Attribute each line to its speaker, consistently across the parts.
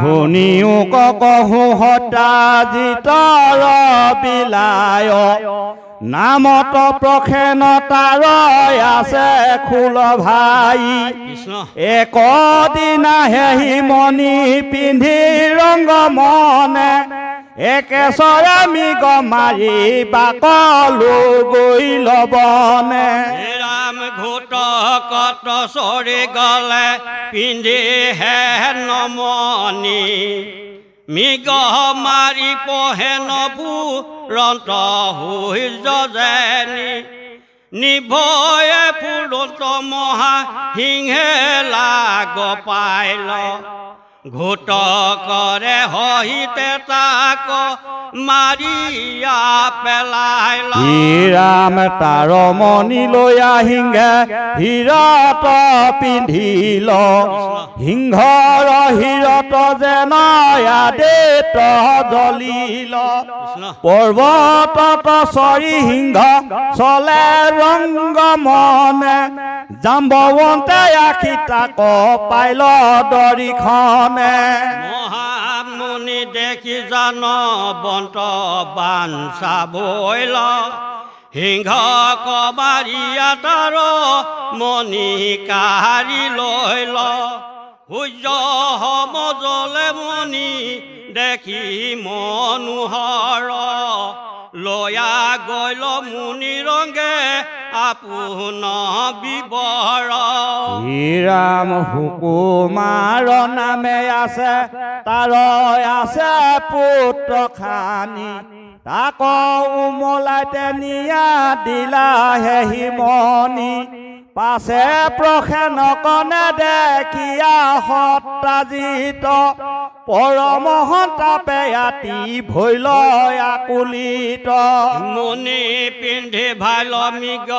Speaker 1: শুনিও কহু হতা জিতৰ বিলায় নামত প্ৰখেনতাৰ আছে খোল ভাই একদিনা হেহি মণি পিন্ধি ৰংগ মনে একে চৰামি গমাৰি বাকলো গৈ লবনে
Speaker 2: ৰাম ঘোট কত চৰি গলে পিন্ধি হে নমনি মিগ মাৰি পহে নবু ৰন্ত হৈ যজেনি নিভয়ে ফুলত মহা সিংহে লাগ পাইল ঘোট কৰে হহিতে তাক মাৰিয়া পেলাইল
Speaker 1: ৰাম তাৰ মণি লৈ আহিংগে হিৰত পিন্ধিল সিংহৰ হিৰত যেন আদেত জ্বলিল পৰ্বতত চৰি সিংহ চলে ৰংগ মনে জাম্বৱন্তে আখি তাক পাইল দৰিখনে
Speaker 2: মহামুনি দেখি জান বন্ত বাঞ্চা বইল সিংহ কবাৰিয়া তাৰ মণি কাঢ়ি লৈল সূৰ্য সমজলে মণি দেখি মনোহৰ লয়া গৈল মুনি ৰংগে আপোন বিবৰ
Speaker 1: ৰাম সুকুমাৰ নামে আছে তাৰ আছে পুত্ৰ খানি তাক উমলাইতে নিয়া দিলা হেহি মণি পাছে প্ৰখেনকনে দেখিয়া সত্ৰাজিত পৰমহন্তাপে আতি ভৈল আকুলিত
Speaker 2: মুনি পিন্ধি ভাল মিগ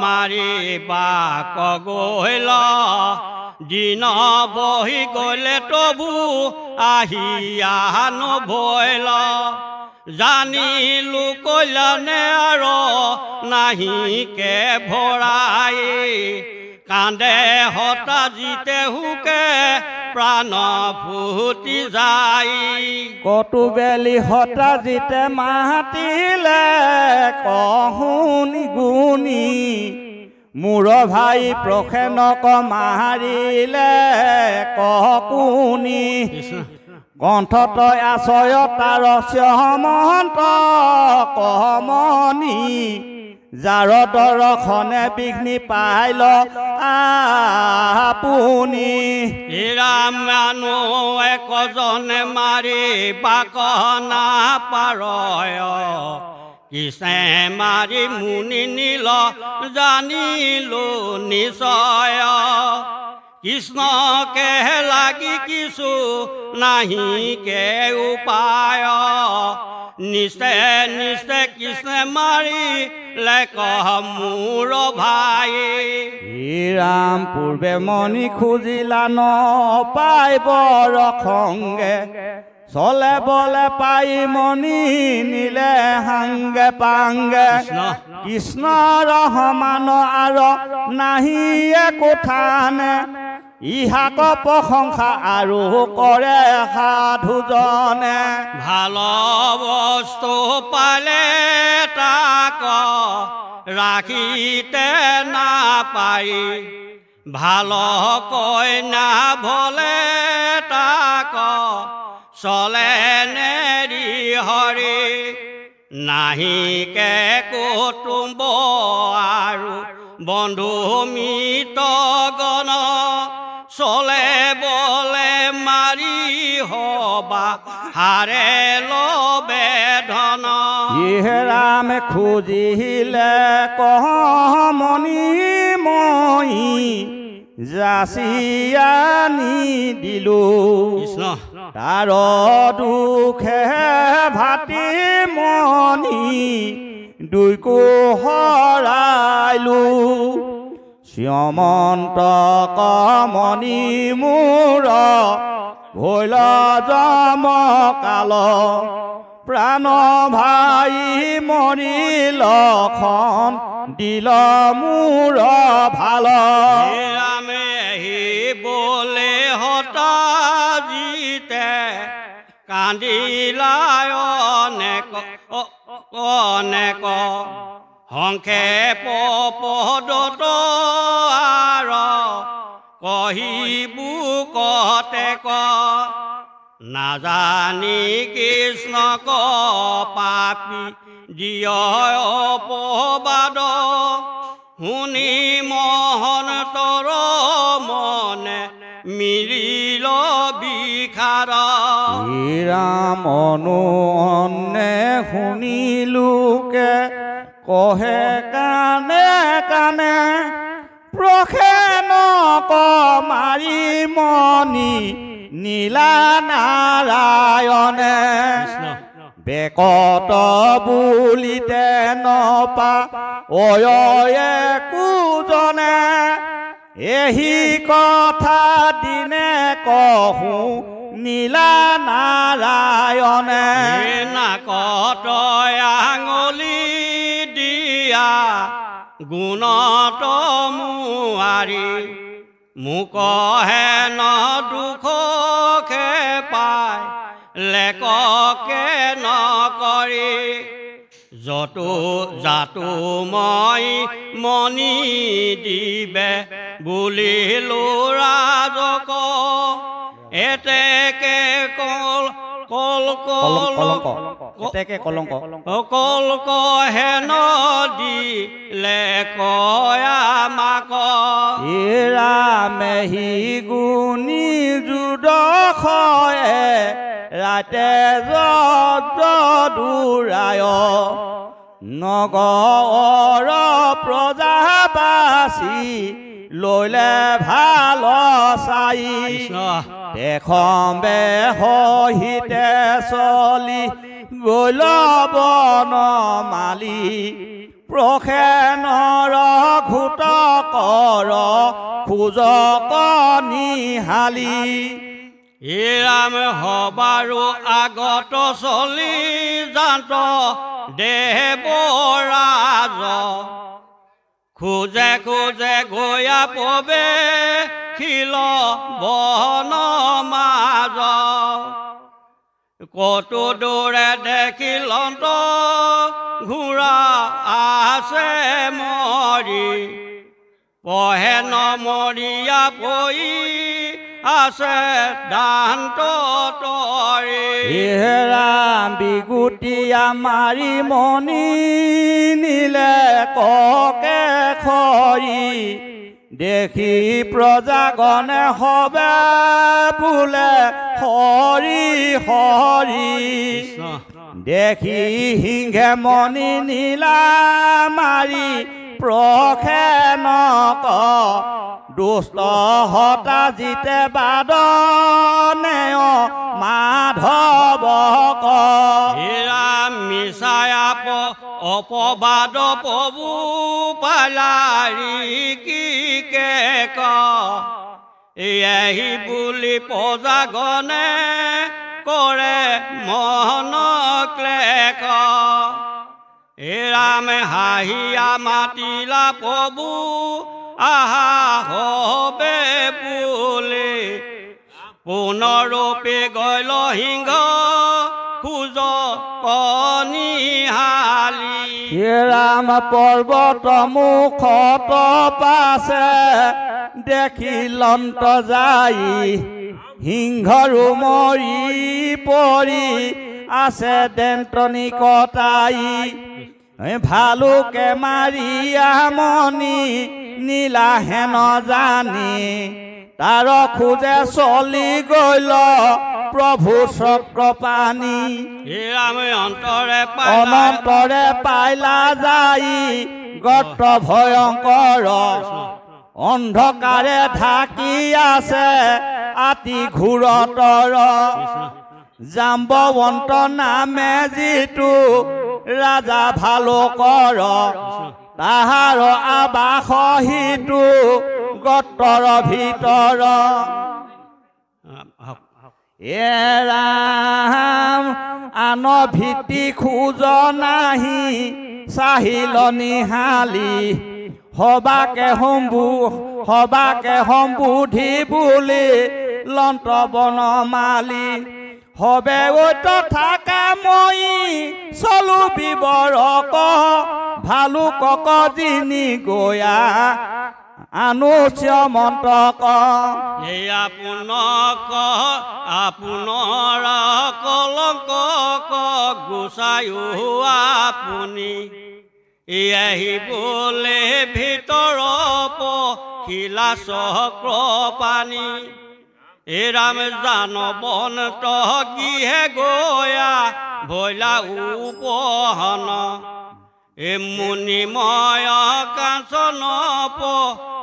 Speaker 2: মাৰি বাক গৈল দিন বহি গলে তবু আহিয়া নভৈল জানিলো কল্যাণে আৰু নাহিকে ভৰাই কান্দে হতা জিতে হুকে প্ৰাণ ফুটি যায়
Speaker 1: কটু বেলি হতা জিতে মাতিলে কহুনি গুণি মোৰ ভাই প্ৰখেনক মাৰিলে ককুনি কণ্ঠত আছয় তাৰ মহন্ত কমনি যাৰ দৰ্শনে বিঘ্নি পাইল আপুনি
Speaker 2: ৰাম মানুহ একজনে মাৰি বাক নাপাৰয় কৃষ্ণে মাৰি মুনি নিল জানিলো নিশ্চয় কৃষ্ণকে লাগি কিছু নাহিকে উপায় নিশ্চে নিশ্চে কৃষ্ণে মাৰি লেক মোৰ ভাই
Speaker 1: ৰাম পূৰ্বে মণি খুজিলা ন পাই বৰ খংগে চলে বলে পাই মণি নিলে হাংগে পাংগে কৃষ্ণৰ সমান আৰু নাহি একো থানে ইহাক প্ৰশংসা আৰু কৰে সাধুজনে
Speaker 2: ভাল বস্তু পালে তাক ৰাখিতে নাপাই ভাল কইনা ভলে তাক চলে নেৰি হৰি নাহিকে কুটুম্ব আৰু বন্ধু মিতগণ চলে বলে মাৰি হবা হাৰে লবে ধন
Speaker 1: ৰাম খুজিলে কমনি মই যাচিয়ানি দিলো তাৰ দুখে ভাতি মণি দুইকো হৰাইলো শ্যামন্ত কমনি মোৰ ভৈল জম কাল প্ৰাণ ভাই মৰিল খন দিল মোৰ ভাল
Speaker 2: ৰামে বলে হতা জিতে কান্দিলাই অনেক সংখে পদত আৰ কহিবু কতেক নাজানি কৃষ্ণক পাপী দিয় অপবাদ শুনি মহন্তৰ মনে মিলিল বিষাৰ
Speaker 1: ৰামনু অন্নে শুনিলোকে কহে কানে কানে প্ৰখে নক মাৰি মনি নীলা নাৰায়ণে বেকত বুলিতে নপা অয়ে কুজনে এহি কথা দিনে কহো নীলা নাৰায়ণে
Speaker 2: নাকত আঙুলি দিয়া গুণত মুৱাৰি মোক হেন দুখকে পাই লেককে নকৰি যতো জাতো মই মনি দিবে বুলিলো ৰাজক এতেকে কলক হেন দিলে কয়া মাক
Speaker 1: ৰামেহি গুণী যুদখয়ে ৰাতে যদুৰায় নগৰ প্ৰজাবাসী ললে ভাল চাই দেখে সহিতে চলি গল বনমালী প্ৰখে নৰ ঘূত কৰ খোজক নিহালি
Speaker 2: ৰাম হবাৰো আগত চলি যান্ত দেৱৰাজ খোজে খোজে গয়া পবে শিল বন মাজ কতো দৌৰে দেখিলন্ত ঘোঁৰা আছে মৰি পহে নমৰীয়া পৰি আছে দান্ত তৰি
Speaker 1: ৰাম বিগুটিয়া মাৰি মনি নিলে ককে খৰি দেখি প্ৰজাগণে হবে বোলে হৰি হৰি দেখি সিংহে মনি নীলা মাৰি প্ৰখে নক দুষ্ট হতা জিতে বাদনে মাধৱক
Speaker 2: ৰাম মিছাই অপবাদ পবু পালাৰি কি ক এহি বুলি প্ৰজাগণে কৰে মন ক্লেক ৰামে হাঁহিয়া মাতিলা পবু আহা হবে বুলি পুনৰূপে গল সিংহ খোজ কনিহালি
Speaker 1: ৰাম পৰ্বত মুখত পাছে দেখিলন্ত যাই সিংহৰো মৰি পৰি আছে দেন্তনি কটাই ভালুকে মাৰিয়া মনি নীলা হেন জানি তাৰ খোজে চলি গল প্ৰভু চক্ৰপাণি অনন্তৰে পাইলা যাই গত ভয়ংকৰ অন্ধকাৰে ঢাকি আছে আতি ঘূৰতৰ জাম্বৱন্ত নামে যিটো ৰাজা ভালুকৰ তাহাৰ আবাস সিটো গতৰ ভিতৰ ৰাম আন ভীতি খোজ নাহি চাহিল নিহালি সবাকে সম্বুধি বুলি লন্ত বনমালী হবে তথা কামই চলু বিবৰক ভালুকক যিনি গয়া আনুষ্য মন্তক
Speaker 2: এই আপোনাক আপোনাৰ কলংক গুচায়ো আপুনি আহিবলে ভিতৰ পখিলা চক্ৰ পানী এৰাম জানবন্ত কিহে গয়া ভৈলা উপহন মুনিময় কাঞ্চন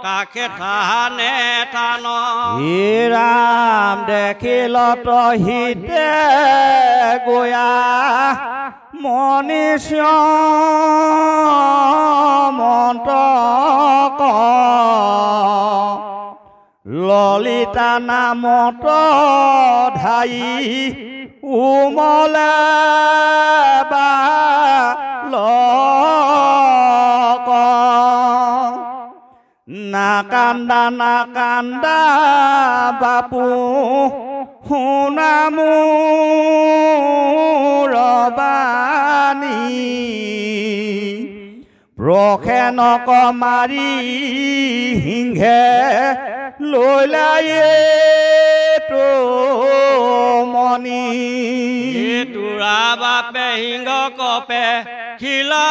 Speaker 2: কাষে থানে থান
Speaker 1: ৰাম দেখিল তহিতে গয়া মনীষ মন্তক ললিতা নামত ধাই উমলে বা লক নাকান্দা বাপু শুনামো ৰবানী প্ৰখেনক মাৰি সিংহে লৈলায়ে তো মণি
Speaker 2: তোৰা বাপে সিংহ কপে খিলা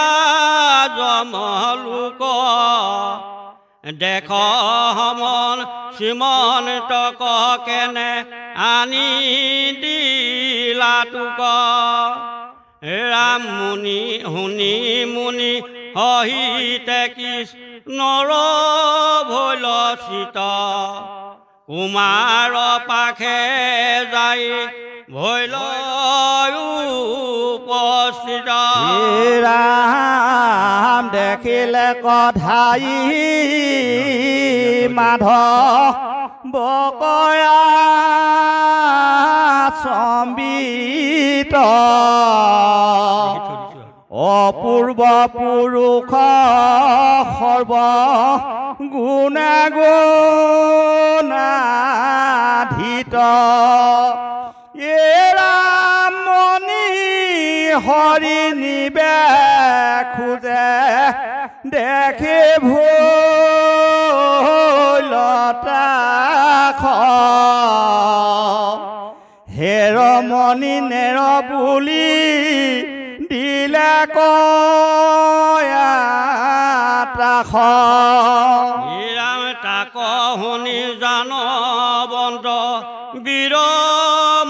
Speaker 2: জমলোক দেখ সমন শ্ৰীমন্তক কেনে আনি দিলা তোক ৰাম মুনি শুনি মুনি সহিতে কৃষ্ণৰ ভৈল চিত কুমাৰ পাখে যাই ভৈল উপস্থিত
Speaker 1: ৰাম দেখিলে কধাই মাধৱ বকয়া সম্বিত অপূৰ্ব পুৰুষ সৰ্ব গুণাগুণাধীত ৰামনি হৰি নিবে খোজে দেখি ভুলতা হেৰমণি নেৰ বুলি দিলে কয়াতাখ
Speaker 2: ৰাম তাক শুনি জানবন্ত বীৰ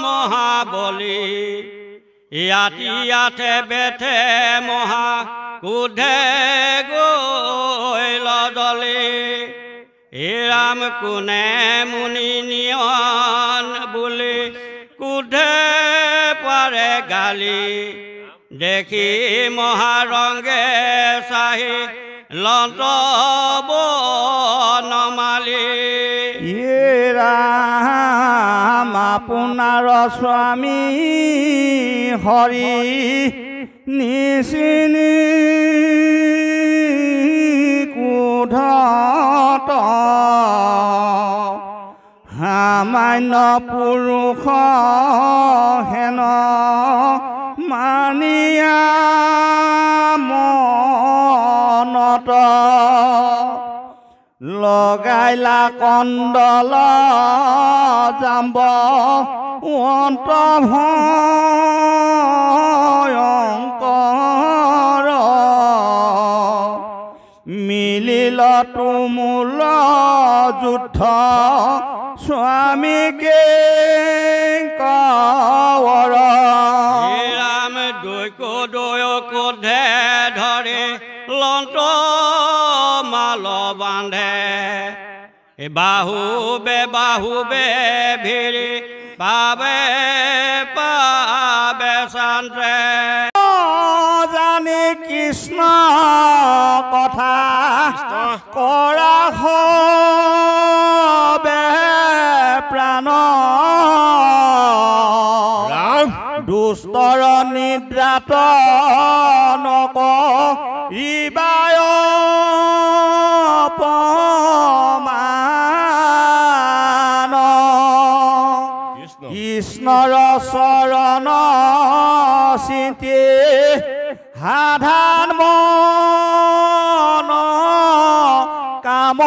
Speaker 2: মহাবলী ইয়াতে বেঠে মহা কোধে গৈল জলে ৰাম কোনে মুনি নিয়ন বুলি কোধে পাৰে গালি দেখি মহাৰংগে চাহি লন্ত বনমালি
Speaker 1: ৰাম আপোনাৰ স্বামী হৰি নিচিনি কোধত সামান্য পুৰুষ হেন মানিয়া মনত লগাইলা কণ্ডল জাম্ব অন্ত ভয়ংকৰ মিলিল তুমুল যুদ্ধ স্বামীকে কৱৰ
Speaker 2: ৰাম দৈ কোধে ধৰে লন্ত মাল বান্ধে বাহুবে ভিৰি পাবে শান্তে
Speaker 1: জানি কৃষ্ণ কথা কৰা হবে প্ৰাণ দুষ্টৰ নিদ্ৰাত নকৰিবায় অপমান কৃষ্ণৰ চৰণ চিন্তি সাধাৰণ মন কাম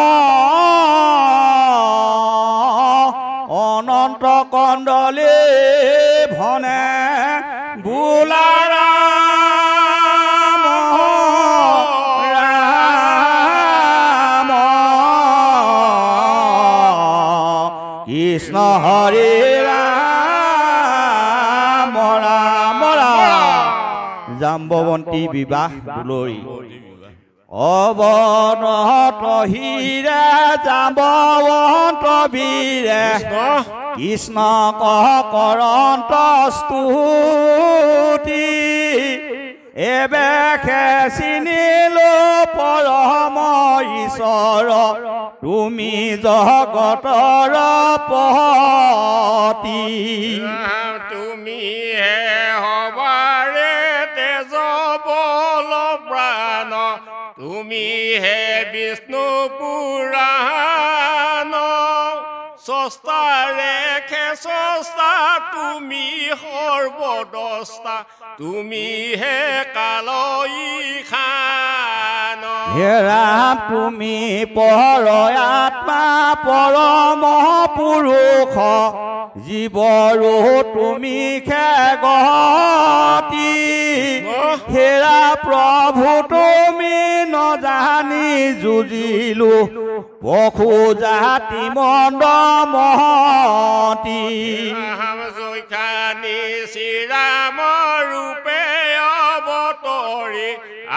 Speaker 1: অনন্ত কণ্ডলী ভনে বোলাৰাম ৰাম কৃষ্ণ হৰি ৰাম ৰাম ৰাম জাম্বৱন্তী বিবাহ দুলৰী অৱনত হীৰে জাম্বৱন্ত বীৰে কৃষ্ণ কৰন্ত স্তুতি এবেখে চিনিলো পৰম ঈশ্বৰ তুমি জগতৰ পতি
Speaker 3: তুমি হে হবাৰে তেজ বল প্ৰাণ তুমি হে বিষ্ণু পুৰাণ স্ৰষ্টাৰে খেস্তা তুমি সৰ্বদস্তা তুমি হে কালয়ী খান
Speaker 1: হে ৰাম তুমি পৰ আত্মা পৰম পুৰুষ জীৱৰো তুমি খেগতি হেৰা প্ৰভু তুমি নজানি যুঁজিলো পশু জাতি মন্দ মহতি
Speaker 3: জৈখানি শ্ৰীৰাম ৰূপে অৱতৰি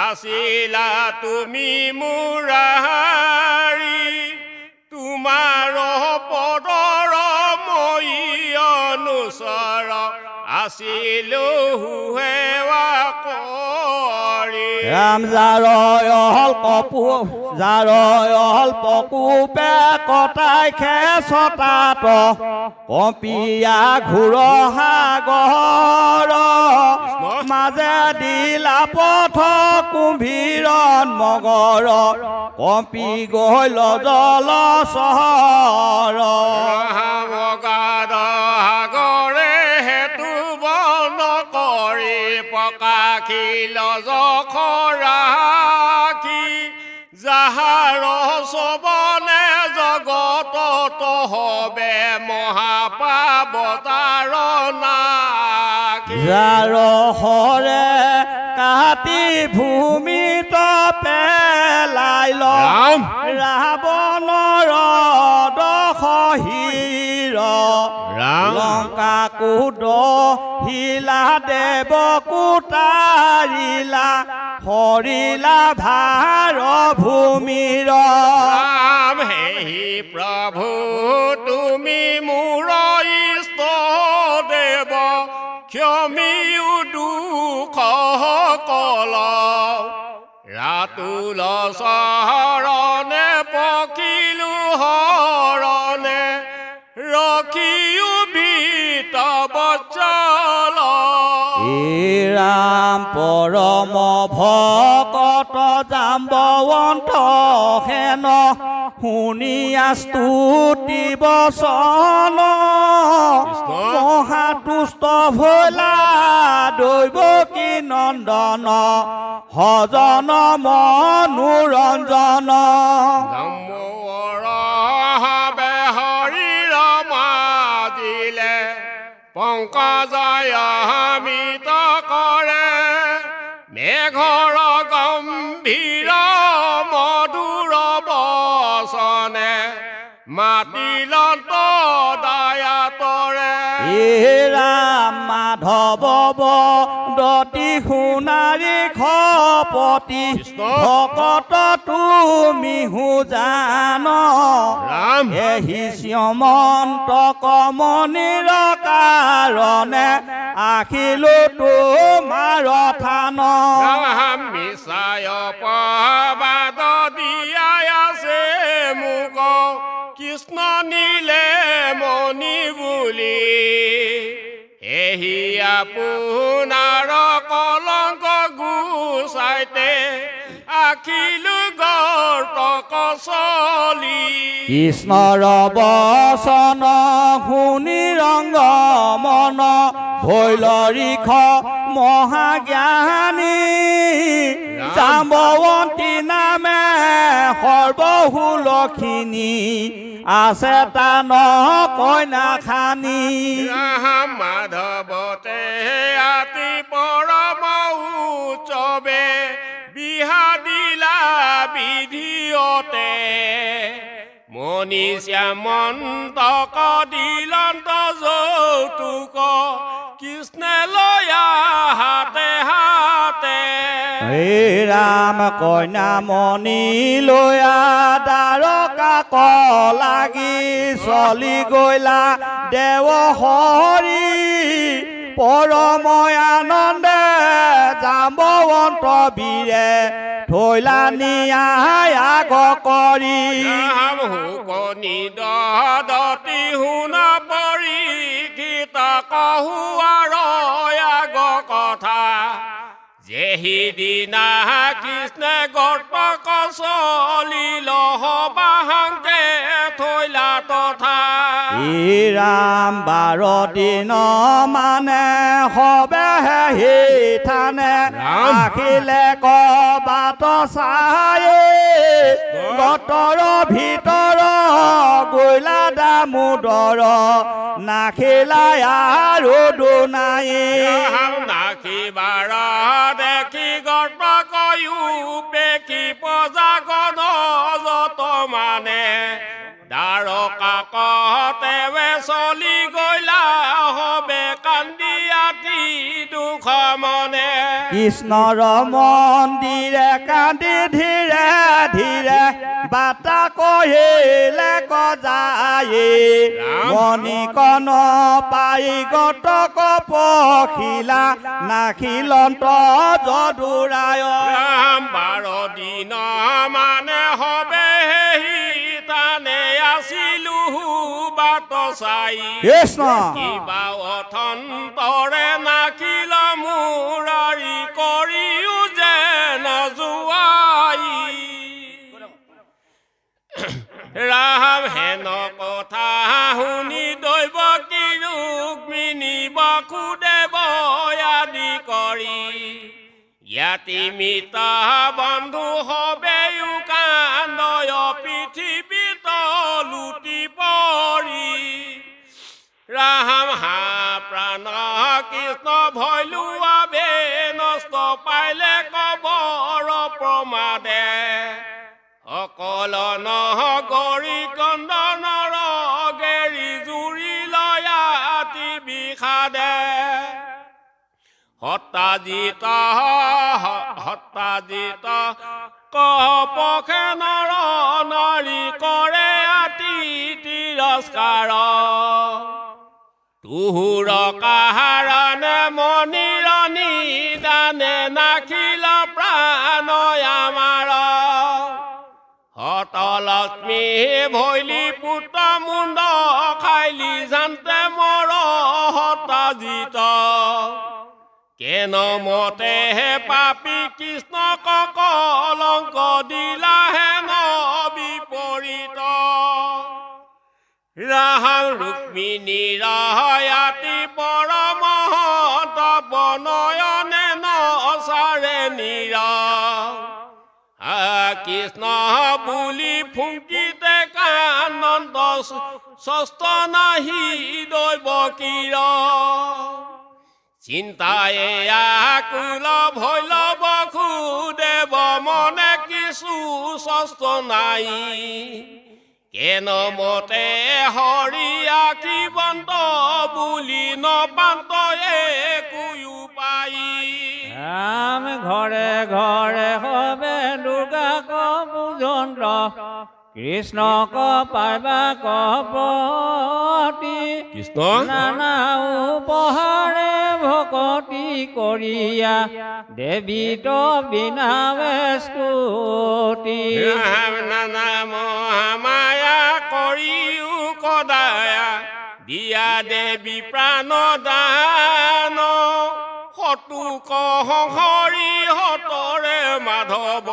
Speaker 3: আছিলা তুমি মুৰাৰী তোমাৰ পদৰ মই অনুচৰ আছিলো সেৱা কৰি
Speaker 1: ৰাম জাৰয়ল কপু জাৰয়ল পকুপে কটাই খেচতাত কপিয়া ঘূৰ সাগৰ মাজে দিলা পথ কুম্ভীৰণ মগৰ কপি গল জল চহৰ
Speaker 3: সাগৰে হেতু বন কৰি পকাখিল জখৰাখি যাহাৰ চবনে জগতত হবে মহাপাৱতাৰ নাখি
Speaker 1: যাৰ হৰে কাটি ভূমিত পেলাই ৰাৱণৰ দশহীৰ লংকা কুদ হিলা দেৱ কুটাৰিলা হৰিলা ভাৰ ভূমিৰ
Speaker 3: ৰাম হে প্ৰভু তুমি মোৰ ইষ্ট দেৱ ক্ষমিও দুখ কল ৰাতুল চৰণে পকিলো হৰণে ৰখিও ভীত বচল
Speaker 1: ৰাম পৰম ভকত জাম্বৱন্ত হেন শুনিয়া স্তুতি বচন মহাতুষ্ট ভোলা দৈৱকী নন্দন হজন মনোৰঞ্জন
Speaker 3: হৰি ৰমাজিলে পংকজয় মিত কৰে মেঘৰ গম্ভীৰ মধুৰ বচনে মাতিলত দায়াতৰে
Speaker 1: ৰাম মাধৱ দতি সোণাৰী খপতি ভকত তুমি জান এহি শ্যামন্ত কমনিৰ কাৰণে আখিলো তোমাৰ থান
Speaker 3: মিছায় পবাদ দিয়াই আছে মোক কৃষ্ণ নীলে মণি বুলি এহি আপোনাৰ কলংক গুচাইতে ৰাখিলো গৰ্ত কচলি
Speaker 1: কৃষ্ণৰ বচন শুনি ৰংগ মন ভৈল ৰিখ মহাজ্ঞানী জাম্বৱন্তী নামে সৰ্বহুলখিনি আছে তান কইনা খানি
Speaker 3: ৰাম মাধৱতে আতি পৰম উৎসৱে বিহা দিলা বিধিয়তে মণিশ্যামন্তক দিলন্ত যৌতুক কৃষ্ণে লয়া হাতে হাতে
Speaker 1: হে ৰাম কইনা মণি লয়া দ্বাৰকা ক লাগি চলি গৈলা দেৱ হৰি পৰময় আনন্দে জাম্বৱন্ত বীৰে থৈলা নিয়াই আগ কৰি
Speaker 3: ৰাম হুকনি দতি শুন পৰীক্ষিত কহুৱাৰ আগ কথা যে সিদিনা কৃষ্ণে গৰ্ত কচলি লহবাহাংকে থৈলা তথা
Speaker 1: ৰাম 12 দিন মানে হবেহে সেই থানে আখিলে কবাত চাই গতৰ ভিতৰ গৈলা দামোদৰ নাখিলাই আৰু দুনাই
Speaker 3: নাখিবাৰ দেখি গৰ্ত কয়ো পেখি প্ৰজাগণ যত মানে দ্বাৰকা কতেৱে চলি গৈলা হবে কান্দি আতি দুখ মনে
Speaker 1: কৃষ্ণৰ মন্দিৰে কান্দি ধীৰে ধীৰে বাটা কহিলে কজায়ে মণিকণ পাই গটক পখিলা নাখিলন্ত যদুৰায়
Speaker 3: ৰাম 12 দিন মানে হবে তানে আছিলো বাট চাই
Speaker 1: কৃষ্ণ
Speaker 3: কিবা অথন্তৰে নাখিল মুৰাৰী কৰিও যে নজুৱাই ৰাম হেন কথা শুনি দৈৱকী ৰুক্মিণী বসুদেৱ আদি কৰি ইয়াতি মিত বন্ধু হবেও কান্দয় পৃথিৱীত লুটি পৰি ৰাম হা প্ৰাণ কৃষ্ণ ভৈলুৱা বে নষ্ট পাইলে কবৰ প্ৰমাদে অকল নহগৰি কন্দনৰ গেৰি জুৰি লয়াতি বিষাদে হত্যাজিত কপখে নৰ নাৰী কৰে আতি তিৰস্কাৰ তুহুৰ কাহাৰণে মণিৰ নিদানে নাখিল প্ৰাণ আমাৰ হতলক্ষ্মী ভৈলি পুত্ৰ মুণ্ড খাইলি জানতে মৰ হতাজিত কেন মতে পাপী কৃষ্ণ কলংক দিলা হেন বিপৰীত ৰাম ৰুক্মিণী ৰায়াতি পৰম বনয়নে নচাৰে নীৰা কৃষ্ণ বুলি ফুংকিতে কানন্দ সস্ত নাহি দৈৱকীৰ চিন্তায়ে আকুল ভৈল বসুদেৱ মনে কিছু সস্ত নাই কেন মতে হৰি আখিবন্ত বুলি নপান্ত একো পাই
Speaker 2: ৰাম ঘৰে ঘৰে হবে দুৰ্গা কবুযন্ত্ৰ কৃষ্ণক পাইবা কপতি
Speaker 3: কৃষ্ণ
Speaker 2: নানা উপহাৰে ভকতি কৰিয়া দেৱীত বিনাৱে স্তুতি
Speaker 3: নানা মহামায়া কৰিও কদায়া দিয়া দেৱী প্ৰাণ দান হতু কহৰি হতৰে মাধৱ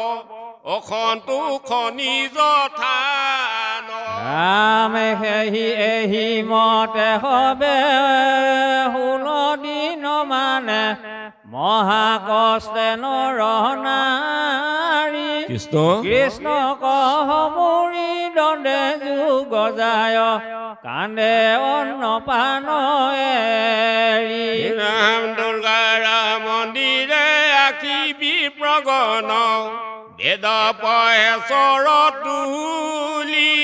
Speaker 3: অখন্তু খনিজ থান
Speaker 2: ৰাম এহি মতে হবে 16 দিন মানে মহাকষ্টে নৰনাৰী কৃষ্ণ কহমুৰি দণ্ডে যুগ যায় কান্দে অন্নপান এৰি
Speaker 3: ৰাম দুৰ্গা মন্দিৰে আঁকিবি প্ৰগণ বেদ পহেশ্বৰ তুলি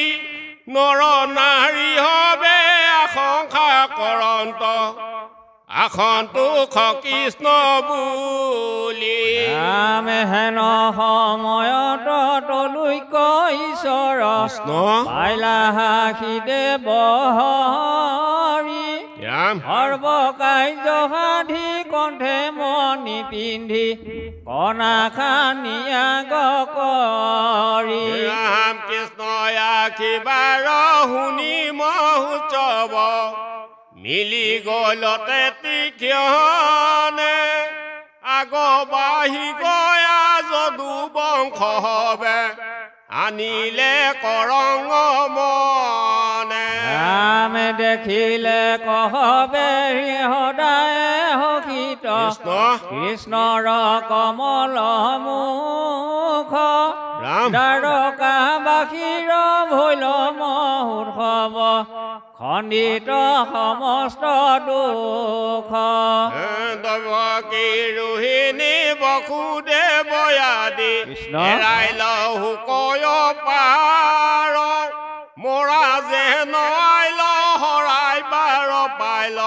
Speaker 3: নৰ নাৰী হবে আশংকা কৰন্ত আসন্তোষ কৃষ্ণ বুলি
Speaker 2: ৰাম হেন সময়ত তলুক ঈশ্বৰ পাইলা সাখী দেৱ হৰি সৰ্বকাৰ্য সাধি কণ্ঠে মণি পিন্ধি কণা খানিয়াগ কৰি
Speaker 3: ৰাম কৃষ্ণ আশীবাৰ শুনি মহোৎসৱ মিলি গলতে তীক্ষণে আগ বাঢ়ি গয়া যদু বংশ হবে আনিলে কৰং মনে
Speaker 2: ৰাম দেখিলে কহবে সদায় সখিত কৃষ্ণৰ কমল মুখ দ্বাৰকাবাসীৰ ভৈল মহোৎসৱ খণ্ডিত সমস্ত দুখ
Speaker 3: দৈৱকী ৰোহিণী বসুদেৱ আদি এৰাই লহু কয় পাৰ মৰা যে নইল হৰাই বাৰ পাইল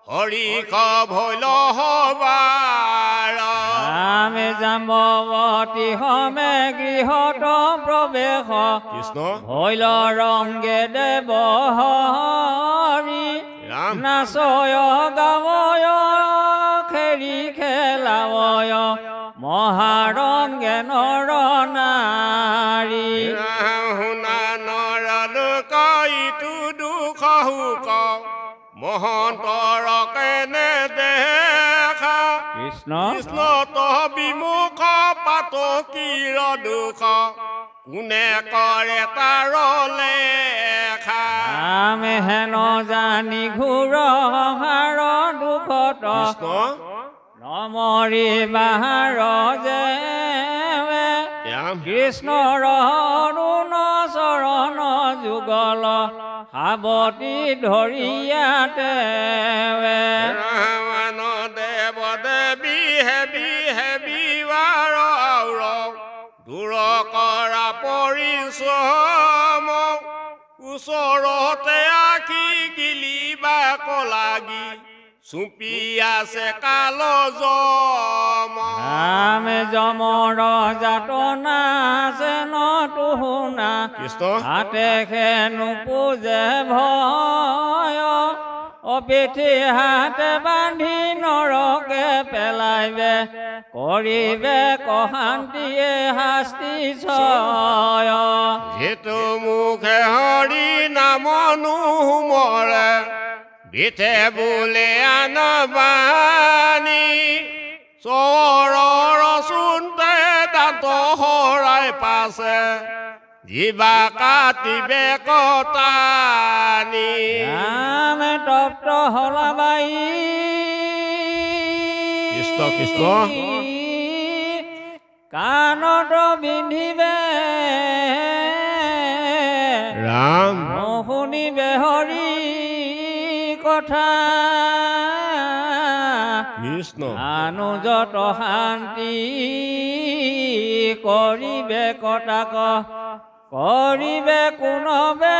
Speaker 3: হৰিষ ভৈল হবাৰ
Speaker 2: ৰাম জাম্বৱতী হমে গৃহত প্ৰৱেশ ভৈল ৰংগে দেৱ হৰি নাচয় গাৱয় খেৰি খেলাৱয় মহাৰংগে নৰ নাৰী
Speaker 3: শুনা নৰ দুখ ইটো দুখ হুক মহন্তৰ কেনে দেখা কৃষ্ণ বিমুখ পাতকীৰ দুখ কোনে কৰে তাৰ লেখা
Speaker 2: ৰাম হেন জানি ঘূৰ সংসাৰ দুখত নমৰি বাহাৰ যে কৃষ্ণৰ অৰুণ চৰণ যুগল সাৱতী ধৰিয়াতে
Speaker 3: ৰামান দেৱ দেৱী হেবি হেবি বাৰ আউৰ দূৰ কৰা পৰিশ্ৰম ওচৰতে আঁকি গিলিবা কলাগি চুপি আছে কাল যম
Speaker 2: ৰাম যমৰ যাতনা আছে নতুনা হাতে খেনো পূজে ভয় অপিঠি হাতে বান্ধি নৰকে পেলাইবে কৰিবে কশান্তিয়ে শাস্তি ছয়
Speaker 3: যিটো মুখে হৰি নাম নুমৰে বিঠে বোলে আনবাণী চৰৰ চোনতে দাঁত হৰাই পাছে জিবা কাটিবে কটানি
Speaker 2: ৰাম তপ্ত হলাবাই
Speaker 3: কৃষ্ণ
Speaker 2: কাণত বিন্ধিবে
Speaker 3: ৰাম
Speaker 2: শুনিবে হৰি কথা
Speaker 3: কৃষ্ণ
Speaker 2: অনুজত শান্তি কৰিবে কটাক কৰিবে কোনবে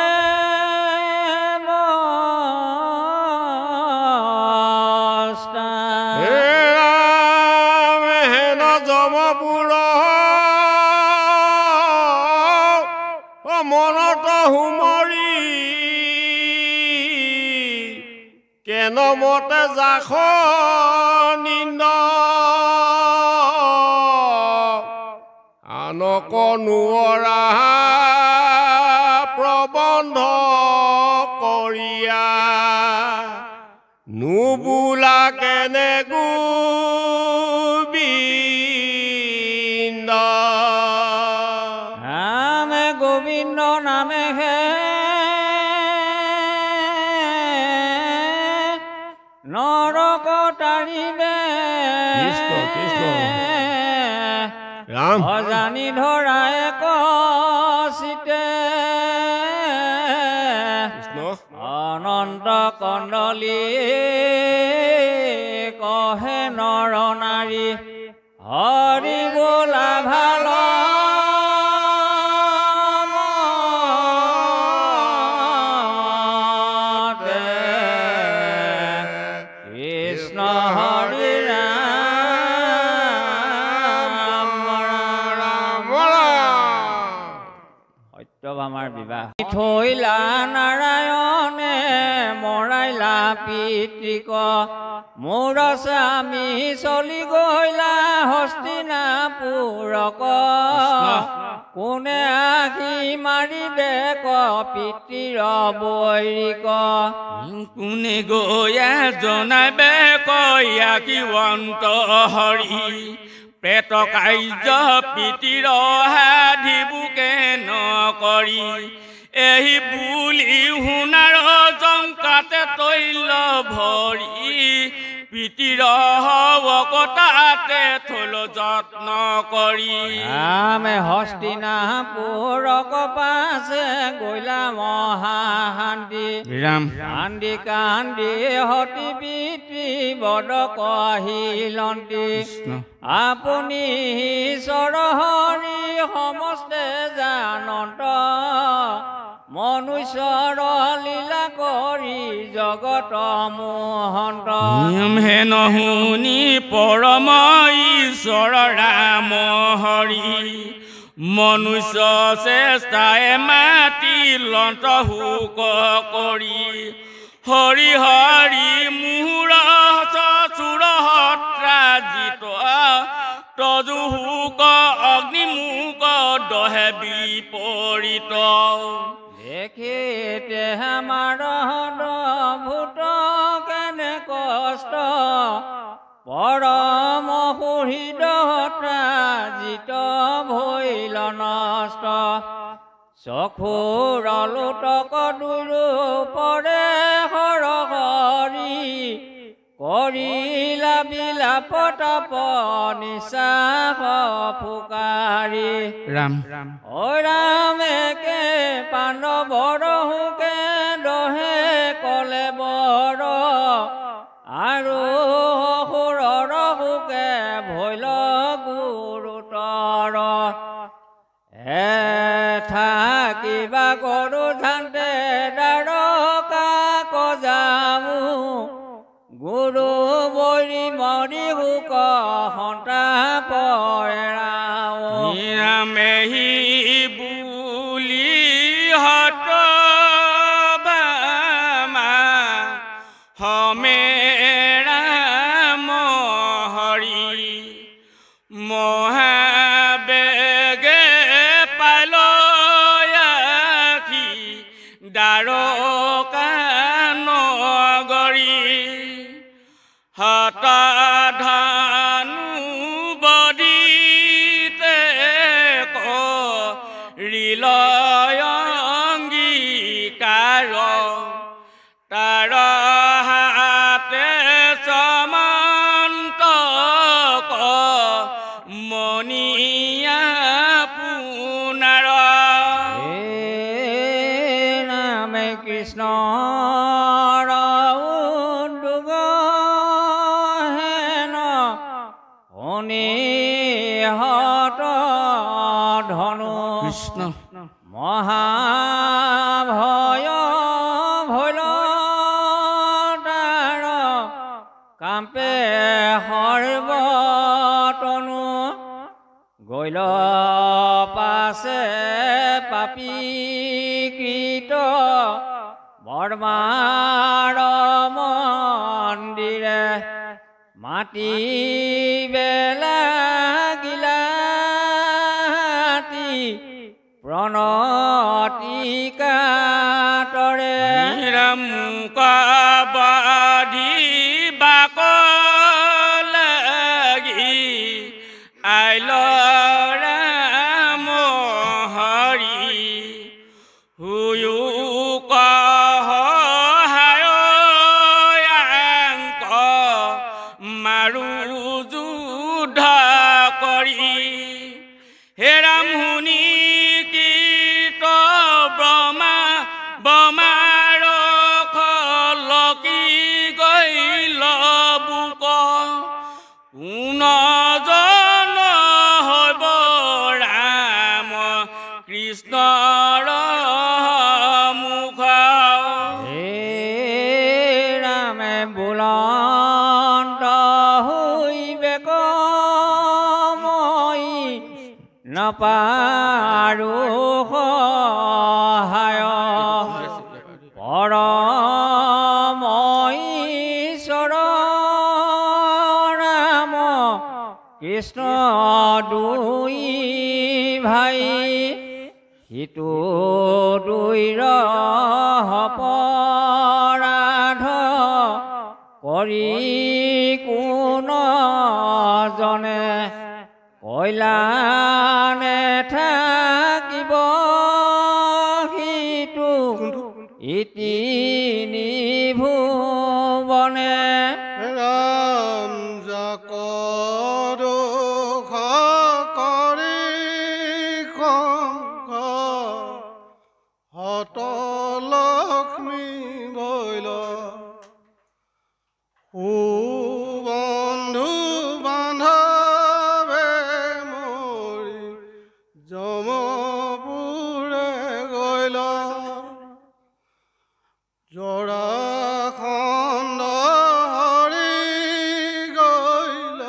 Speaker 3: হেন যমপুৰ মনত হুমৰি কেন মতে যাখ নিন্দ আনক নোৱৰা প্ৰবন্ধ কৰিয়া নুবোলা কেনে গোবিন্দ
Speaker 2: জানিবে
Speaker 3: কৃষ্ণ কৃষ্ণ ৰাম
Speaker 2: অজানি ধৰাই কচিতে
Speaker 3: কৃষ্ণ
Speaker 2: অনন্ত কণ্ডলী কহে নৰ নাৰী হৰি বোলা ভাল কৃষ্ণ হৰি ৰাম
Speaker 3: ৰাম
Speaker 2: সত্যভামাৰ বিবাহ থৈলা নাৰায়ণে মৰাইলা পিতৃক মোৰ স্বামী চলি গইলা হস্তিনাপুৰক কোনে আহি মাৰিবে ক পিতৃৰ বৈৰিক
Speaker 4: কোনে গয়া জনাবে কয়া কিবন্ত হৰি প্ৰেত কাৰ্য পিতিৰ সাধিবুকে নকৰি এই বুলি শুনাৰ জংকাতে তৈল ভৰি পিতিৰ হৱকতাতে থল যত্ন কৰি
Speaker 2: ৰামে হস্তিনাপুৰক পাছে গইলা মহাশান্তি
Speaker 4: ৰাম
Speaker 2: কান্দি কান্দি হতি পিতৃ বদ কহিলন্তি আপুনি ঈশ্বৰহৰি সমস্তে জানন্ত মনুষ্যৰ লীলা কৰি জগত মোহন্ত
Speaker 4: হে নহুনি পৰম ঈশ্বৰ ৰাম হৰি মনুষ্য চেষ্টাই মাতি লন্ত হুক কৰি হৰি হৰি মুহুৰ চুৰ সত্ৰাজিত তজু হুক অগ্নিমুখ দহে বিপৰীত
Speaker 2: দেখিতে আমাৰ ভূত কেনে কষ্ট পৰম সুহৃদত্ৰাজিত ভৈল নষ্ট চকুৰ লোটক দুৰূপৰে হৰি কৰিলা বিলাপ তাপ নিশাস ফুকাৰি
Speaker 4: ৰাম
Speaker 2: ঐ ৰামেকে পাণ্ডৱৰ হুকে দহে কলে বৰ আৰু অসুৰৰ হুকে ভৈল গুৰুতৰ থাকিবা কৰো ধান্তে দ্বাৰকা কজামু গুৰু বৰি মৰি হুক সন্তাপ
Speaker 4: ৰামেহি বুলি হত বামা হমে ৰাম হৰি মহাবেগে পালয়াখি দ্বাৰকা নগৰী হতাধানু বদিতে কৰিলয়ংগীকাৰ তাৰ হাতে সমন্তক মনিয়া পুনাৰ
Speaker 2: নামে কৃষ্ণ
Speaker 4: কৃষ্ণ
Speaker 2: মহাভয় ভৈল তাৰ কাম্পে সৰ্বতনু গৈল পাছে পাপী কৃত বৰ্মাৰ মন্দিৰে মাটি বেলা প্ৰণতিকাতৰে
Speaker 4: মুকাবাধি বাক লাগি আইল ৰাম হৰি হুয়ু কহায়ংক মাৰু যুদ্ধ কৰি হে ৰাম শুনি কীৰ্ত ব্ৰহ্মা বমাৰ খলকি গৈল বুক জন হ'ব ৰাম কৃষ্ণৰ মুখ
Speaker 2: হে ৰামে বুলন্ত হৈবে মই নাপাৰো সহায় পৰম ঈশ্বৰ ৰাম কৃষ্ণ দুই ভাই সিটো দুইৰ অপৰাধ কৰি কোন জনে কল্যাণে থাকিব সিটো ইতি নিভুৱনে
Speaker 5: ৰাম যাক দুখ কৰি খংগ হত লক্ষ্মী বৈল সুবন্ধু বান্ধৱে মৰি যমপুৰে গৈল জৰাখণ্ড হৰি গৈল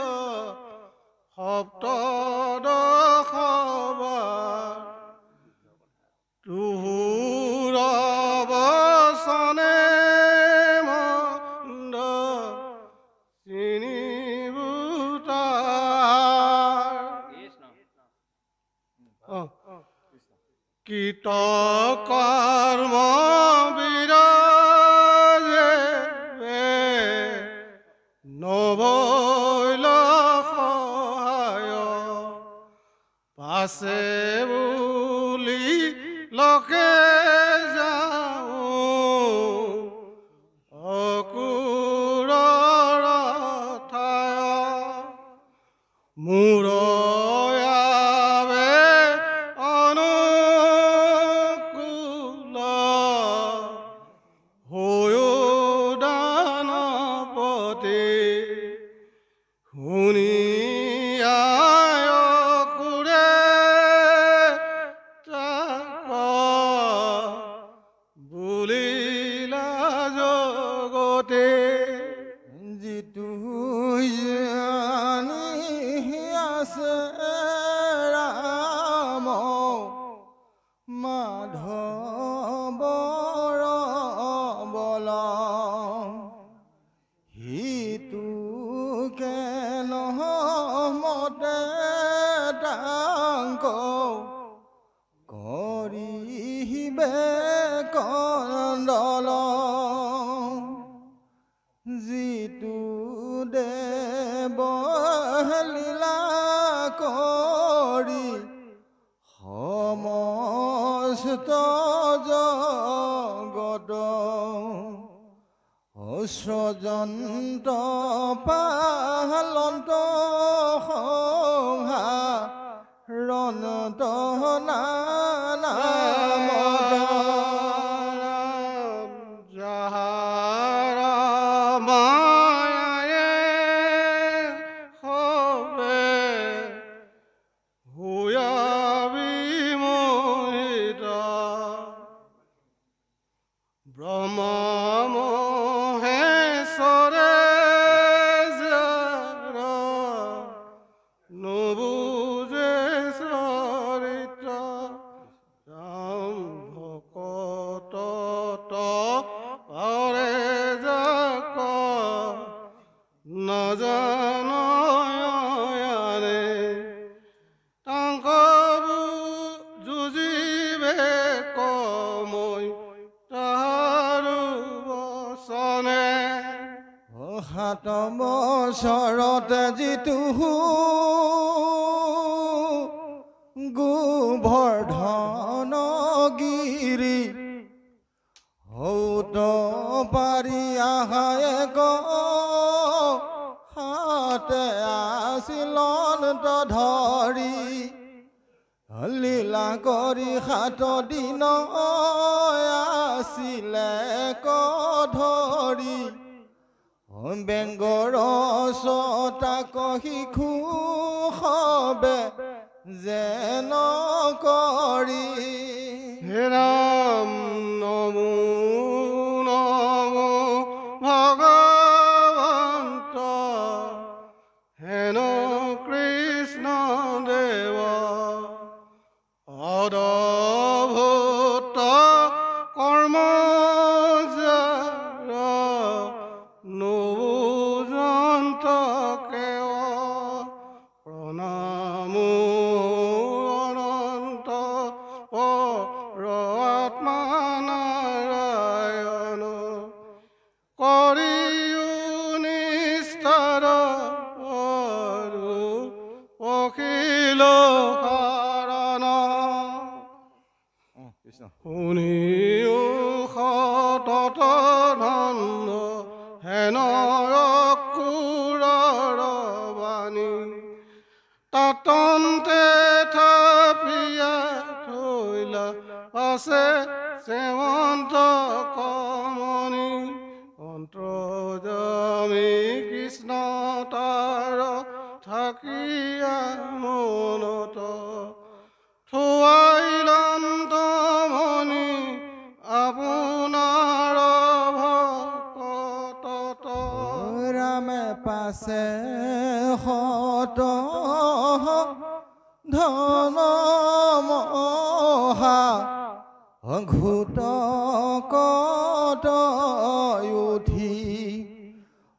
Speaker 5: সপ্তদশবাৰ তুহুৰ বচনে মন্দ চিনিবুটাৰ কীট কৰ্ম বিৰাজে নবৈল সহায় পাছে বুলি লোকে যাওঁ অকুৰৰ ঠায় মোৰ মাধৱৰ বল হিতুকে নহমতে তাংক কৰিবে কন্দল যিটো দেৱ লীলা কৰি সমস্ত জগত স্বজন্ত পালন্ত সংহাৰণত নানামত যাহাৰ মায়াৰে হবে হুয়া বিমোহিত ব্ৰহ্ম মহেশ্বৰে যাৰ নুবুজে চৰিত্ৰ ৰাম ভকত পাৰে যাক নজানয়ানে তাংক যুঁজিবে কমৈ তাহাৰো বচনে সাত বছৰতে যিটো গোবৰ্ধন গিৰি হৌত পাৰি আহায়ে ঘৰতে আছিল অন্ত ধৰি লীলা কৰি 7 দিন আছিলে কধৰি বেংগৰ চতাক শিশু সবে যেন কৰি হে ৰাম নমো নমো ভগৱন্ত হেন কৃষ্ণ দেৱ অদভূত কৰ্ম প্ৰণামো অনন্ত আত্মানাৰায়ণ কৰিও নিস্তাৰ অখিল শৰণ শুনিও সতত ধন্য হেন অকুৰৰ বাণী তাতন্তে থাপিয়া থৈলা আছে সেৱন্ত কমনি অন্তৰ্যামী কৃষ্ণ তাৰ থাকিয়া মনত থোৱাইলন্ত মণি আপোনাৰ ভকতত ৰামে পাছে সত ধন মহা ঘূত কত উঠি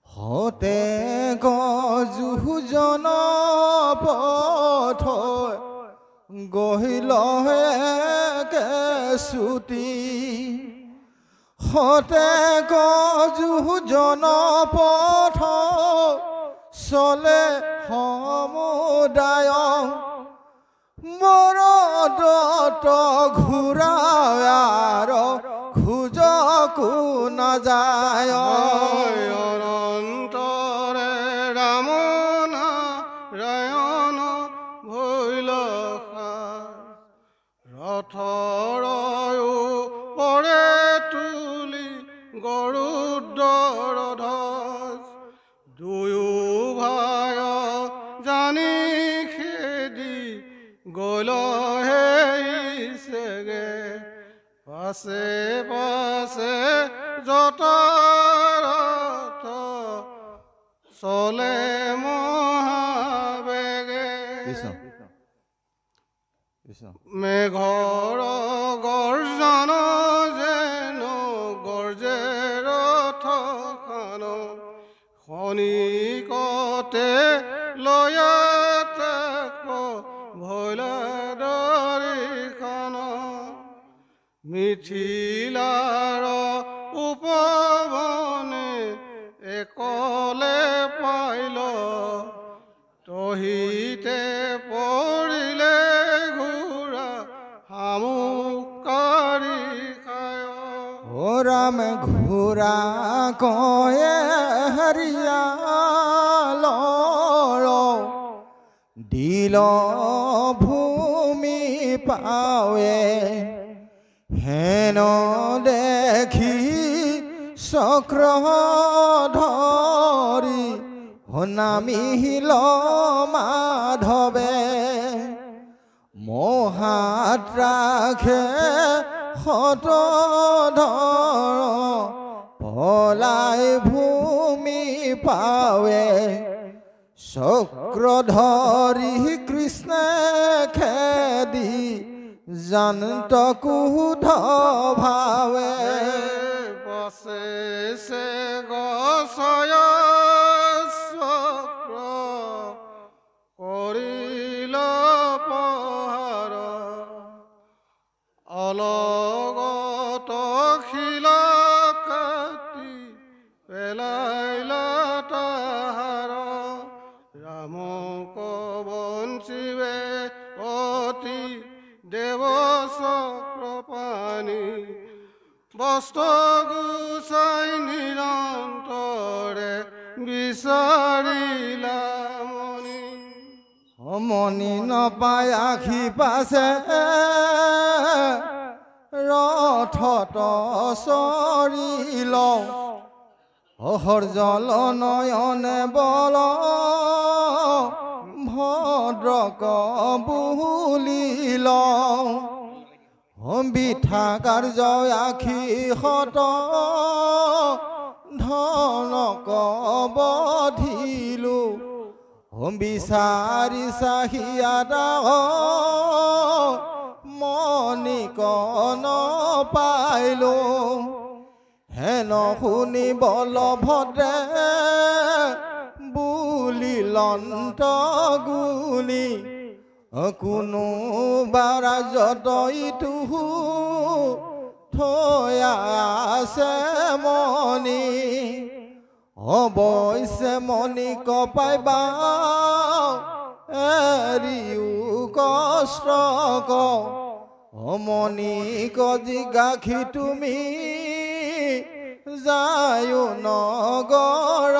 Speaker 5: হতে গজুজন পথ গহিল কেছুটি হতে গজুজন পথ চলে সমুদায় মৰদত ঘূৰাৰ খোজকো নাযায় অনন্তৰে ৰাম নাৰায়ণ ভৈল ৰথৰ পৰে তুলি গৰুডৰ ধ্বজ দুয়ো ভাই জানি খেদি গল হেইছেগে পাছে পাছে যত ৰথ চলে মহাবেগে মেঘৰ গৰ্জন যেন গৰ্জে ৰথখন খনিকতে লয়াতে ভৈল দৰিখন মিথিলাৰ উপবনে একলে পাইল তহিতে পৰিলে ঘূৰা হামুকাৰী খায় ৰাম ঘূৰা কয়ে হৰিয়ালৰ দিল ভূমি পাৱে হেন দেখি চক্ৰ ধৰি নামিল মাধৱে মহাত ৰাখে সত ধৰ পলাই ভূমি পাৱে চক্ৰ ধৰি কৃষ্ণে খেদি জান্ত কুধ ভাৱে বসে সে গছয় চক্ৰ কৰিল পহাৰ অলগত শিল কাটি পেলাইলা তাহাৰ ৰামক বঞ্চিবে অতি দেৱ চক্ৰ পানী বস্ত্ৰ গুচাই নিৰন্তৰে বিচাৰিলা
Speaker 6: মনি নপায় আখি পাছে ৰথত চৰিল হৰ্জল নয়নে বল ভদ্ৰক বুলিল বিঠা কাৰ্য আখি হত ধনক বধিলো বিচাৰি চাহিয়াদা মণিকণ পাইলো হেন শুনি বলভদ্ৰে বুলিলন্ত গুলি কোনো বাৰাজত ইটো থৈ আছে মণি অৱশ্যে মণিক পাইবা এৰিও কষ্ট ক মণিক জিগাখি তুমি যায়ো নগৰ